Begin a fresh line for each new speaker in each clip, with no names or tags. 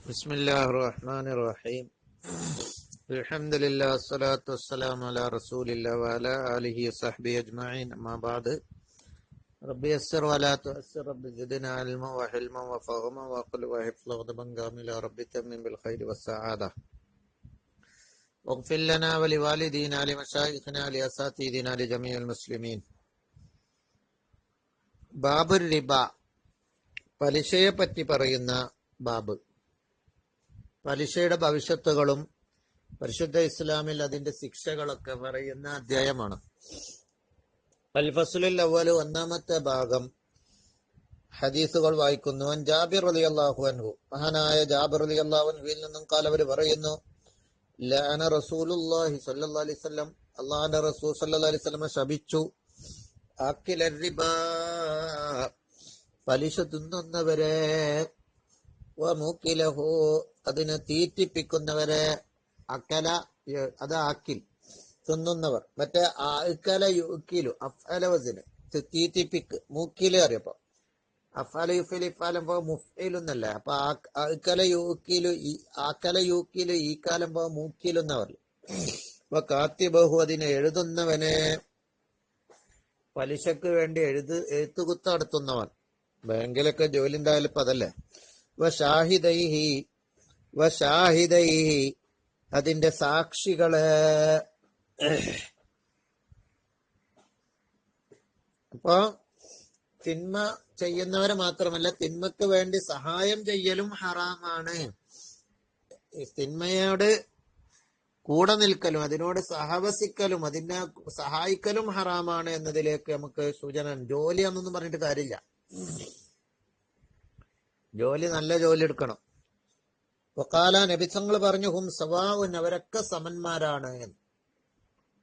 بسم الله الرحمن الرحيم. الحمد لله والصلاة والسلام على رسول الله وعلى آله وصحبه أجمعين. أما بعد، ربي يسر ولا تؤسر، ربي زدنا علما وحلما وفهما وعقلا وحفظا وغضبا كاملا، ربي تمم بالخير والسعادة. واغفر لنا ولوالدينا لمشايخنا لأساتذتنا لجميع المسلمين. ബാബുർ റിബ, പലിശയെ പറ്റി പറയുന്ന ബാബ്. പലിശയുടെ ഭവിഷ്യത്തുകളും പരിശുദ്ധ ഇസ്ലാമിൽ അതിന്റെ ശിക്ഷകളൊക്കെ പറയുന്ന അധ്യായമാണ്. അൽ ഫസ്ലുൽ അവ്വൽ, ഒന്നാമത്തെ ഭാഗം. ഹദീസുകൾ വായിക്കുന്നു. അൻ ജാബിർ റളിയല്ലാഹു അൻഹു, മഹാനായ ജാബിർ റളിയല്ലാഹു അൻഹുവിൽ നിന്നും ഖാല, അവർ പറയുന്നു, ലഅന റസൂലുള്ളാഹി സ്വല്ലല്ലാഹു അലൈഹി വസല്ലം, അല്ലാഹുവിന്റെ റസൂൽ സ്വല്ലല്ലാഹു അലൈഹി വസല്ലം ശപിച്ചു, ആക്കില റിബ, പലിശ തിന്നുന്നവരെ, വമുക്കിലഹു, അതിനെ തീറ്റിപ്പിക്കുന്നവരെ. അക്കല, അത് ആക്കിൽ, തിന്നുന്നവർ. മറ്റേ അക്കല യുക്കിലു, അഫ്അല വസ്ന്, തീറ്റിപ്പിക്ക്. മൂക്കില് അറിയപ്പോ അഫ്അല യുഫിലു ഇഫാലം പോ മുഫ്ഇലുന്നല്ല. അപ്പൊ അക്കല യൂക്കിലു, ആക്കല യൂക്കിലു ഈ കാലം പോ മൂക്കിലുന്നവർ. അപ്പൊ കാത്തിബഹു, അതിനെ എഴുതുന്നവനെ, പലിശക്ക് വേണ്ടി എഴുത്തുകുത്ത് നടത്തുന്നവൻ. ബാങ്കിലൊക്കെ ജോലി ഉണ്ടായാലും ഇപ്പൊ അതല്ലേ. വശാഹിദൈഹി, അതിന്റെ സാക്ഷികളെ. അപ്പൊ തിന്മ ചെയ്യുന്നവരെ മാത്രമല്ല, തിന്മക്ക് വേണ്ടി സഹായം ചെയ്യലും ഹറാമാണ്. തിന്മയോട് കൂടെ നിൽക്കലും അതിനോട് സഹവസിക്കലും അതിനെ സഹായിക്കലും ഹറാമാണ് എന്നതിലേക്ക് നമുക്ക് സൂചന. ജോലി എന്നൊന്നും പറഞ്ഞിട്ട് കാര്യമില്ല. ജോലി, നല്ല ജോലി എടുക്കണം. വഖാല, നബിസങ്ങൾ പറഞ്ഞു, ഹും സവാഉൻ, അവരൊക്കെ സമന്മാരാണ് എന്ന്.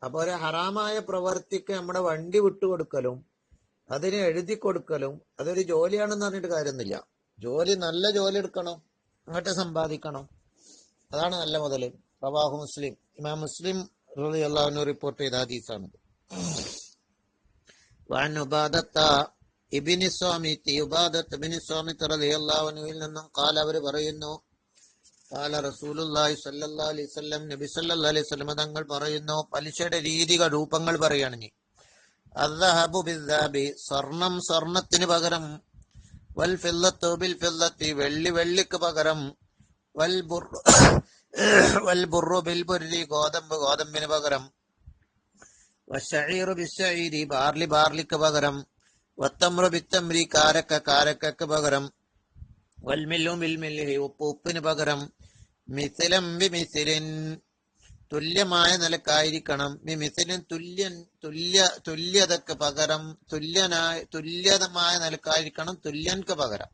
അപ്പൊ ഒരു ഹറാമായ പ്രവർത്തിക്ക് നമ്മുടെ വണ്ടി വിട്ടുകൊടുക്കലും അതിനെ എഴുതി കൊടുക്കലും അതൊരു ജോലിയാണെന്ന് പറഞ്ഞിട്ട് കാര്യമൊന്നുമില്ല. ജോലി, നല്ല ജോലി എടുക്കണം, അങ്ങോട്ട് സമ്പാദിക്കണം. അതാണ് നല്ല മുതല്. റവാഹു മുസ്ലിം, ഇമാം മുസ്ലിം റളിയല്ലാഹു അൻഹു റിപ്പോർട്ട് ചെയ്ത ഹദീസാണ്. വഅൻ ഉബാദത്ത ഇബ്നു സ്വാമിത്ത്, ഉബാദത്ത് ഇബ്നു സ്വാമിത്ത് റളിയല്ലാഹു അൻഹുവിൽ നിന്നും ഖാല, അവർ പറയുന്നു, ഖാല റസൂലുള്ളാഹി സ്വല്ലല്ലാഹു അലൈഹി വസല്ലം, നബി സല്ലല്ലാഹു അലൈഹി വസല്ലം തങ്ങൾ പറയുന്നു, പലിശയുടെ രീതികൾ, രൂപങ്ങൾ പറയാണ്. ഇനി അദ്ദഹബു ബിദ്ദഹബി, സ്വർണം സ്വർണത്തിന് പകരം, വൽ ഫില്ലത്തു ബിൽ ഫില്ലത്തി, വെള്ളി വെള്ളിക്ക് പകരം, വൽ ബുർറു ബിൽ ബുർരി, ഗോതമ്പ് ഗോതമ്പിന് പകരം, വശഈറു ബിശ്ശഈരി, ബാർലി ബാർലിക്ക് പകരം, വത്തമ്രു ബിത്തമ്രി, കാരക്ക കാരക്കക്ക് പകരം, വൽമില്ലു ബിൽ മില്ലി, ഉപ്പ് ഉപ്പിന് പകരം, മിസിലം ബി മിസിലിൻ, തുല്യമായ നിലക്കായിരിക്കണം, ബി മിസിലിൻ, തുല്യതക്ക് പകരം, തുല്യതമായ നിലക്കായിരിക്കണം, തുല്യൻക്ക് പകരം.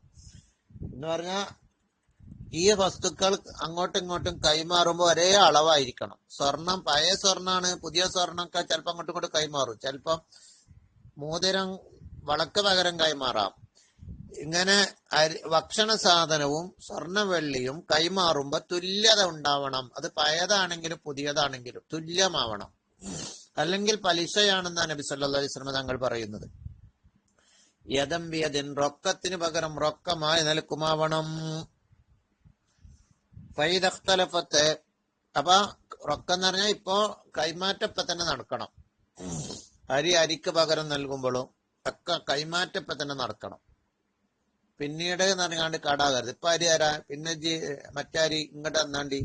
എന്ന് പറഞ്ഞാൽ ഈ വസ്തുക്കൾ അങ്ങോട്ടും ഇങ്ങോട്ടും കൈമാറുമ്പോൾ ഒരേ അളവായിരിക്കണം. സ്വർണം, പഴയ സ്വർണ്ണാണ്, പുതിയ സ്വർണ്ണമൊക്കെ ചിലപ്പോൾ അങ്ങോട്ടും ഇങ്ങോട്ടും കൈമാറും. ചിലപ്പം മോതിരം വളക്ക് പകരം കൈമാറാം. ഇങ്ങനെ ഭക്ഷണ സാധനവും സ്വർണ്ണ വെള്ളിയും കൈമാറുമ്പോ തുല്യത ഉണ്ടാവണം. അത് പഴയതാണെങ്കിലും പുതിയതാണെങ്കിലും തുല്യമാവണം. അല്ലെങ്കിൽ പലിശയാണെന്നാണ് നബി സല്ലല്ലാഹു അലൈഹി വസല്ലം തങ്ങൾ പറയുന്നത്. യദം ബിയദിൻ, റൊക്കത്തിന് പകരം റൊക്കമായി നിൽക്കുമാവണം. ഫൈദഖ്തലഫത്ത്, അപ്പൊ റൊക്കം എന്ന് പറഞ്ഞാൽ ഇപ്പോ കൈമാറ്റപ്പ തന്നെ നടക്കണം. അരിക്ക് പകരം നൽകുമ്പോഴും ഒക്കെ കൈമാറ്റപ്പ തന്നെ നടക്കണം. പിന്നീട് പറഞ്ഞാണ്ട് കടാകരുത്. ഇപ്പൊ അരി തരാ, പിന്നെ മറ്റരി ഇങ്ങോട്ട് തന്നാണ്ടി.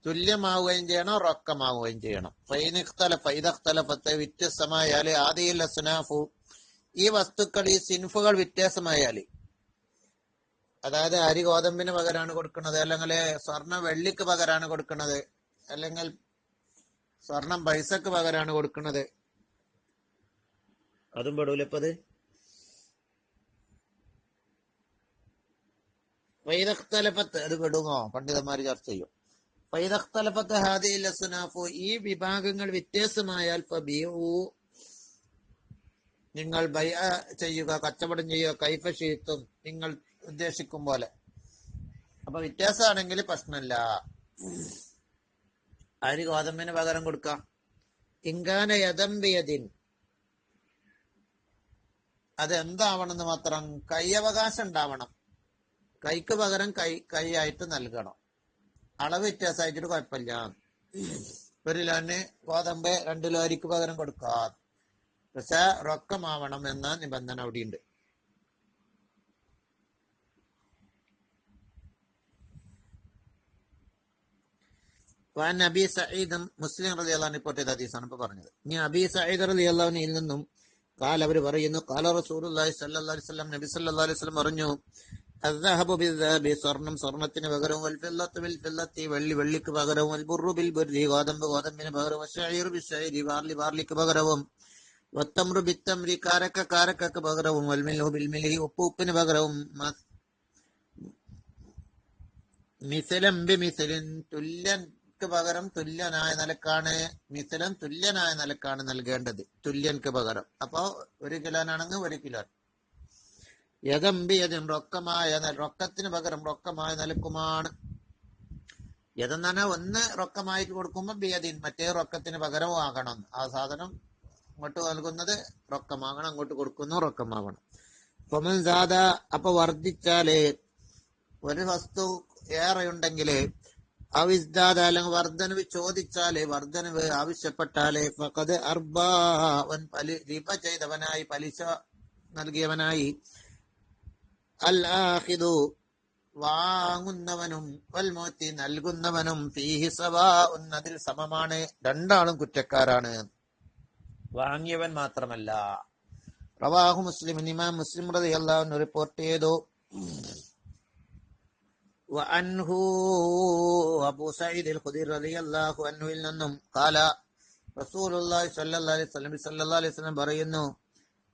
തുല്യമാവുകയും ചെയ്യണം, റൊക്കമാവുകയും ചെയ്യണം. ഫൈദഖ്തലഫത്ത്, വ്യത്യസ്തമായാല്, ആദിയിൽ അസ്നാഫു, ഈ വസ്തുക്കൾ, ഈ സിൻഫുകൾ വ്യത്യാസമായാല്, അതായത് അരി ഗോതമ്പിന് പകരമാണ് കൊടുക്കുന്നത്, അല്ലെങ്കിൽ സ്വർണ്ണ വെള്ളിക്ക് പകരമാണ് കൊടുക്കുന്നത്, അല്ലെങ്കിൽ സ്വർണം പൈസക്ക് പകരമാണ് കൊടുക്കുന്നത്, അതും പെടൂലപ്പത്. ഫൈദഖ്തലഫത്ത്, അത് പെടുമോ? പണ്ഡിതന്മാര് ചർച്ച ചെയ്യും. ഫൈദഖ്തലഫത്ത് ഹാദിഹിൽ അസ്നാഫു, ഈ വിഭാഗങ്ങൾ വ്യത്യാസമായാൽ, ഫബീഉ, നിങ്ങൾ ബൈഅ ചെയ്യുക, കച്ചവടം ചെയ്യുക, കൈഫ ശീത്തും, നിങ്ങൾ ഉദ്ദേശിക്കും പോലെ. അപ്പൊ വ്യത്യാസമാണെങ്കിൽ പ്രശ്നമില്ല. അരി ഗോതമ്പിന് പകരം കൊടുക്കാം. ഇങ്കാന യദംബിയദിൻ, അതെന്താവണമെന്ന് മാത്രം കൈയവകാശം ഉണ്ടാവണം. കൈക്ക് പകരം കൈയായിട്ട് നൽകണം. അളവ് വ്യത്യാസമായിട്ടൊരു കുഴപ്പമില്ല. 1 കിലോന് ഗോതമ്പ് 2 കിലോ അരിക്ക് പകരം കൊടുക്കാം. പക്ഷെ റൊക്കമാവണം എന്ന നിബന്ധന അവിടെയുണ്ട്. അബീ സഈദ് മുസ്ലിം റളിയല്ലാഹു അൻഹു റിപ്പോർട്ട് ചെയ്ത ഹദീസാണ് ഇപ്പൊ പറഞ്ഞത്. ഇനി അബീ സഈദ് റളിയല്ലാഹു അൻഹുവിൽ നിന്നും അവർ പറയുന്നു, ഖാല റസൂലുള്ളാഹി സ്വല്ലല്ലാഹു അലൈഹി വസല്ലം, നബി സല്ലല്ലാഹു അലൈഹി വസല്ലം പറഞ്ഞു, അസ്സഹബു ബിസ്സഹബി, സ്വർണം സ്വർണത്തിന് പകരവും, വൽ ഫില്ലത്തു ബിൽ ഫില്ലത്തി, വെള്ളി വെള്ളിക്ക് പകരവും, വൽ ബുർറു ബിൽ ബുർരി, ഗോതമ്പ് ഗോതമ്പിന് പകരവും, വശഈറു ബിശ്ശഈരി, ബാർലി ബാർലിക്ക് പകരവും, വത്തംറു ബിത്തംരി, കാരക്കക്ക് പകരവും, വൽ മിൽഹു ബിൽ മിൽഹി, ഉപ്പിന് പകരവും, മിസലം ബി മിസലിൻ, തുല്യൻക്ക് പകരം തുല്യനായ നിലക്കാണ്, മിസലം തുല്യനായ നിലക്കാണ് നൽകേണ്ടത്, തുല്യൻക്ക് പകരം. അപ്പോ 1 കിലോനാണെങ്കിൽ 1 കിലോ. യദംബി യദം, റൊക്കത്തിന് പകരം റൊക്കമായ നിലക്കുമാണ്. യതെന്ന് പറഞ്ഞാൽ ഒന്ന് റൊക്കമായിട്ട് കൊടുക്കുമ്പോൾ ബിയദിൻ, മറ്റേ റൊക്കത്തിന് പകരം ആകണം. ആ സാധനം അങ്ങോട്ട് നൽകുന്നത് റൊക്കമാകണം, അങ്ങോട്ട് കൊടുക്കുന്നു റൊക്കമാകണം. പൊമൻ സാദ, അപ്പൊ വർദ്ധിച്ചാല്, ഒരു വസ്തു ഏറെയുണ്ടെങ്കില്, അവിസ്ദാദ, അല്ലെങ്കിൽ വർദ്ധനവ് ചോദിച്ചാല്, വർദ്ധനവ് ആവശ്യപ്പെട്ടാല്, ഫഖദ് അർബാ, റിബ ചെയ്തവനായി, പലിശ നൽകിയവനായി, അൽ ആഖിദു, വാങ്ങുന്നവനും, വൽ മുഅ്തി, നൽകുന്നവനും, ഫീഹി സവാഉൻ, അതിൽ സമമാണ്, രണ്ടാളും കുറ്റക്കാരാണ്, വാങ്ങിയവൻ മാത്രമല്ല. റവാഹു മുസ്ലിം, ഇമാം മുസ്ലിം റളിയല്ലാഹു അൻഹു റിപ്പോർട്ട് ചെയ്തു. വഅൻഹു, അബൂ സഈദ് അൽ ഖുദരി റളിയല്ലാഹു അൻഹുവിൽ നിന്നും, ഖാല റസൂലുള്ളാഹി സ്വല്ലല്ലാഹു അലൈഹി വസല്ലം പറയുന്നു,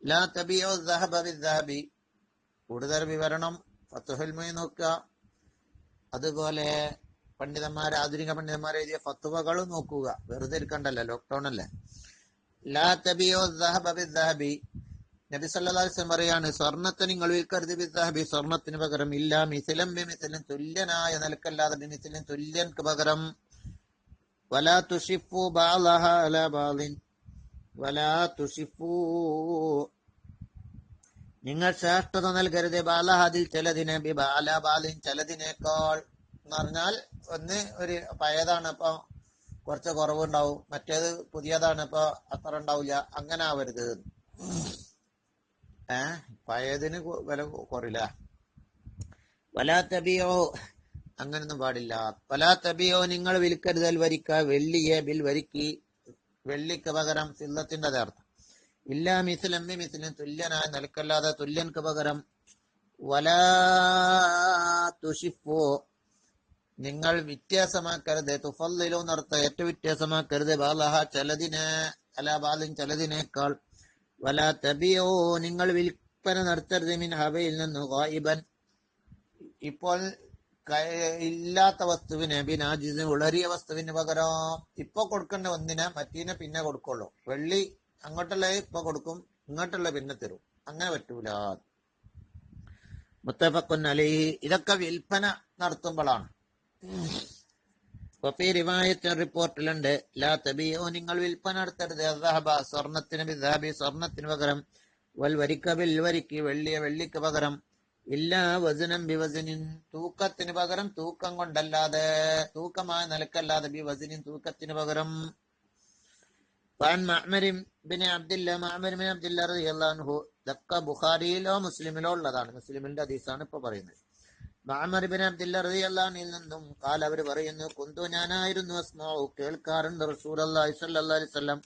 ലാ തബിഉ ദഹബ ബിദ്ദഹബി. കൂടുതൽ വിവരണം ഫത്ഹുൽ മുഈൻ നോക്കുക. അതുപോലെ ആധുനിക പണ്ഡിതന്മാരെ എഴുതിയ ഫത്വകൾ നോക്കുക. വെറുതെ ഇരിക്കണ്ടല്ലോ, ലോക്ക്ഡൌൺ അല്ലേ. ലാ തബിഉ ദഹബ ബിദ്ദഹബി, നബി സല്ലല്ലാഹു അലൈഹി വസല്ലം പറയാണ്, സ്വർണ്ണത്തെ നിങ്ങൾ വിൽക്കരുത്, ബിദ്ദഹബി, സ്വർണ്ണത്തിന് പകരം, ഇല്ല മിസ്ലം ബിമിസ്ലിൻ, തുല്യനായ നിലക്കല്ലാതെ, ബിമിസ്ലിൻ, തുല്യൻക്ക് പകരം, വലാ തുഷിഫു ബഅലഹ അലാ ബഅലിൻ, വലാ തുഷിഫു, നിങ്ങൾ ശ്രേഷ്ഠത നൽകരുത്, ബാലഹദിൽ ചിലതിനെ, ബാലിൻ ചിലതിനേക്കാൾ എന്ന് പറഞ്ഞാൽ, ഒന്ന് ഒരു പഴയതാണ്, അപ്പൊ കുറച്ച് കുറവുണ്ടാവും, മറ്റേത് പുതിയതാണ്, അപ്പൊ അത്ര ഉണ്ടാവില്ല, അങ്ങനെ ആവരുത്. പഴയതിന് വില കുറയില്ല. വലാ തബിയോ, അങ്ങനൊന്നും പാടില്ല. വലാ തബിയോ, നിങ്ങൾ വിൽക്കരുതൽ വരിക്ക, വെള്ളിയെ ബിൽ വരിക്ക്, വെള്ളിക്ക് പകരം, ഫില്ലത്തിന്റെ അർത്ഥം, ഇല്ലാ മിസ്ലം ബി മിസ്ലിൻ, തുല്യനായ നിലക്കല്ലാതെ, തുല്യൻക്ക് പകരം, വലാ തുഷിഫു, നിങ്ങൾ വ്യത്യാസമാക്കരുത്, തുഫല്ലിലു എന്നർത്ഥ, ഏറ്റവും വ്യത്യാസമാക്കരുത്, ബാലഹ ചിലതിനെ, അലാ ബാലിൻ ചിലതിനേക്കാൾ, വലാ തബിയോ, നിങ്ങൾ വിൽപ്പന നടത്തരുത്, മിൻ ഹബയിൽ നിന്ന്, ഗായിബൻ, ഇപ്പോൾ ഇല്ലാത്ത വസ്തുവിനെ, ബിനാജിസിന്, ഉളറിയ വസ്തുവിന് പകരം, ഇപ്പൊ കൊടുക്കേണ്ട ഒന്നിനെ മറ്റീനെ പിന്നെ കൊടുക്കുള്ളൂ. വെള്ളി അങ്ങോട്ടുള്ള ഇപ്പൊ കൊടുക്കും, ഇങ്ങോട്ടുള്ള പിന്നെ തരും, അങ്ങനെ പറ്റൂല. മുത്തഫഖുൻ അലൈഹി, ഇതൊക്കെ വിൽപ്പന നടത്തുമ്പോഴാണ്. റിവായത്ത് റിപ്പോർട്ടിലുണ്ട്, ലാ തബിഉ, നിങ്ങൾ വിൽപ്പന നടത്തരുത്, അസ്സഹബ, സ്വർണത്തിന്, ബിദ്ദഹബി, സ്വർണത്തിന് പകരം, വൽ വരിക്ക ബിൽ വരിക്ക്, വെള്ളിയെ വെള്ളിക്ക് പകരം, ഇല്ലാ വസനം ബി വസനിൻ, തൂക്കത്തിന് പകരം തൂക്കം കൊണ്ടല്ലാതെ, തൂക്കമായ നിലക്കല്ലാതെ, ബി വസനിൻ, തൂക്കത്തിന് പകരം. ഇതൊക്കെ ബുഖാരിയിലോ മുസ്ലിമിലോ ഉള്ളതാണ്, മുസ്ലിമിന്റെ ഹദീസാണ് ഇപ്പൊ പറയുന്നത്. മഅ്മർ ഇബ്നു അബ്ദില്ല റളിയല്ലാഹു അൻഹു നിന്നും, ഖാല, അവർ പറയുന്നു, കുന്തു, ഞാനായിരുന്നു, അസ്മഉ, കേൾക്കാറുണ്ട്, റസൂലുള്ളാഹി സ്വല്ലല്ലാഹു അലൈഹി വസല്ലം,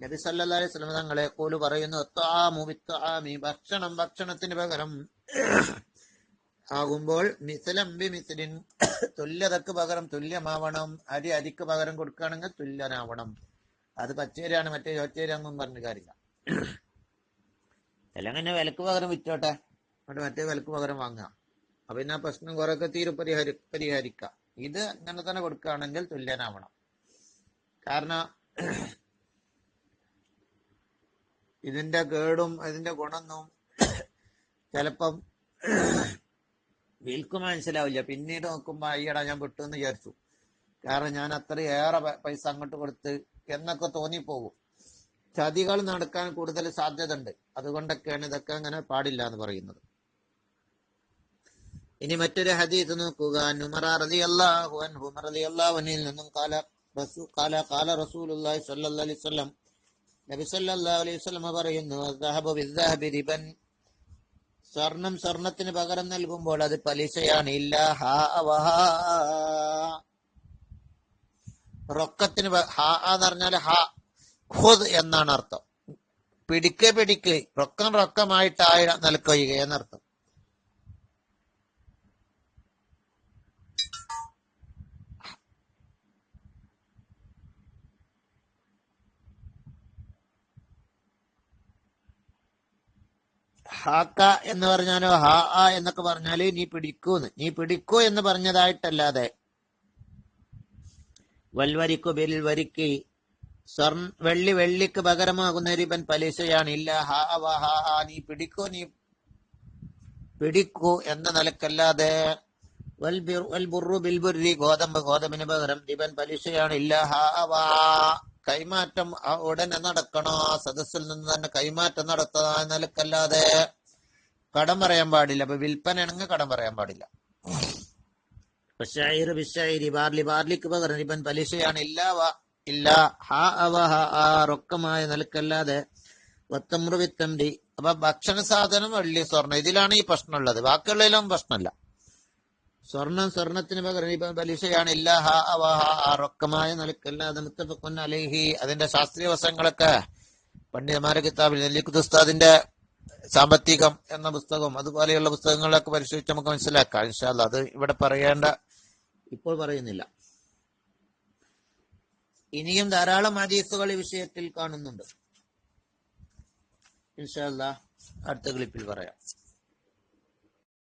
നബി സല്ലല്ലാഹു അലൈഹി വസല്ലം തങ്ങളെ, ഖൂലു, പറയുന്നു, അത്ആമു ബിത്ആമി, ഭക്ഷണം ഭക്ഷണത്തിന് പകരം ആകുമ്പോൾ, മിസ്ലം ബി മിസ്ലിൻ, തുല്യതക്ക് പകരം തുല്യമാവണം. അരി അരിക്ക് പകരം കൊടുക്കുകയാണെങ്കിൽ തുല്യനാവണം. അത് പച്ചേരിയാണ്, മറ്റേ ചോച്ചേരിയാണെന്നും പറഞ്ഞ കാര്യമില്ല. അല്ലെങ്കിൽ വിലക്ക് പകരം വിറ്റോട്ടെ, എന്നിട്ട് മറ്റേ വിലക്ക് പകരം വാങ്ങാം. അപ്പൊ പിന്നെ ആ പ്രശ്നം കുറെയൊക്കെ പരിഹരിക്കാം. ഇത് അങ്ങനെ തന്നെ കൊടുക്കുകയാണെങ്കിൽ തുല്യനാവണം. കാരണം ഇതിന്റെ കേടും ഇതിന്റെ ഗുണമൊന്നും ചിലപ്പം വിൽക്കും മനസ്സിലാവില്ല. പിന്നീട് നോക്കുമ്പോ അയ്യടാ ഞാൻ വിട്ടുവെന്ന് വിചാരിച്ചു, കാരണം ഞാൻ അത്രയേറെ പൈസ അങ്ങോട്ട് കൊടുത്ത് എന്നൊക്കെ തോന്നിപ്പോകും. ചതികൾ നടക്കാൻ കൂടുതൽ സാധ്യത ഉണ്ട്. അതുകൊണ്ടൊക്കെയാണ് ഇതൊക്കെ അങ്ങനെ പാടില്ല എന്ന് പറയുന്നത്. ഇനി മറ്റൊരു ഹദീസ് നോക്കുക. ഉമർ റളിയല്ലാഹു അൻഹു, ഉമർ റളിയല്ലാഹു അൻഹുവിൽ നിന്നും ഖാല റസൂലുള്ളാഹി സ്വല്ലല്ലാഹു അലൈഹി വസല്ലം, നബി സല്ലല്ലാഹു അലൈഹി വസല്ലം പറയുന്നു, അസ്സഹബു ബിസ്സഹബി റിബൻ, സ്വർണം സ്വർണത്തിന് പകരം നൽകുമ്പോൾ അത് പലിശയാണ്. ഇല്ല ഹാ വഹാ, റൊക്കത്തിന് ഹാ എന്ന് പറഞ്ഞാൽ ഹാ ഖുദ് എന്നാണ് അർത്ഥം. പിടിക്ക് റൊക്കം റൊക്കമായിട്ടായി നൽകുക എന്നർത്ഥം. ഹാക്ക എന്ന് പറഞ്ഞാലോ ഹാ ആ എന്നൊക്കെ പറഞ്ഞാല് നീ പിടിക്കൂ എന്ന് പറഞ്ഞതായിട്ടല്ലാതെ, വൽവരിക്കു ബിൽ വരിക്ക്, വെള്ളിക്ക് പകരമാകുന്ന റിബൻ പലിശയാണ്. ഇല്ല ഹാ വഹാ, നീ പിടിക്കൂ എന്ന നിലക്കല്ലാതെ. വൽബുറു ബിൽബുരി, ഗോതമ്പിന് പകരം റിബൻ പലിശയാണ്. ഇല്ല ഹാ വാ, കൈമാറ്റം ഉടനെ നടക്കണോ, ആ സദസ്സിൽ നിന്ന് തന്നെ കൈമാറ്റം നടത്തുക എന്ന നിലക്കല്ലാതെ കടം പറയാൻ പാടില്ല. അപ്പൊ വിൽപ്പനയാണെങ്കിൽ കടം പറയാൻ പാടില്ല. ബാർലിക്ക് പകരം റിബൻ പലിശയാണ്. ഇല്ല ഹാ റൊക്കമായ നിലക്കല്ലാതെ. വത്തമ്രുവിത്തംരി, അപ്പൊ ഭക്ഷണ സാധനം, വെള്ളി, സ്വർണം, ഇതിലാണ് ഈ പ്രശ്നമുള്ളത്. ബാക്കിയുള്ളതിലും പ്രശ്നമല്ല. സ്വർണത്തിന് പകരം റിബൻ പലിശയാണ്. ഇല്ല ഹാ റൊക്കമായ നിലക്കല്ലാതെ. മുത്തഫഖുൻ അലൈഹി, അതിന്റെ ശാസ്ത്രീയ വശങ്ങളൊക്കെ പണ്ഡിതന്മാരുടെ കിതാബിൽ, നെല്ലിക്കുത്ത് ഉസ്താദിന്റെ സാമ്പത്തികം എന്ന പുസ്തകം, അതുപോലെയുള്ള പുസ്തകങ്ങളൊക്കെ പരിശോധിച്ച് നമുക്ക് മനസ്സിലാക്കാം ഇൻഷാ അല്ലാഹ്. അത് ഇവിടെ ഇപ്പോൾ പറയുന്നില്ല. ഇനിയും ധാരാളം ഹദീസുകൾ ഈ വിഷയത്തിൽ കാണുന്നുണ്ട്. ഇൻഷാ അല്ലാഹ് അടുത്ത ക്ലിപ്പിൽ പറയാം.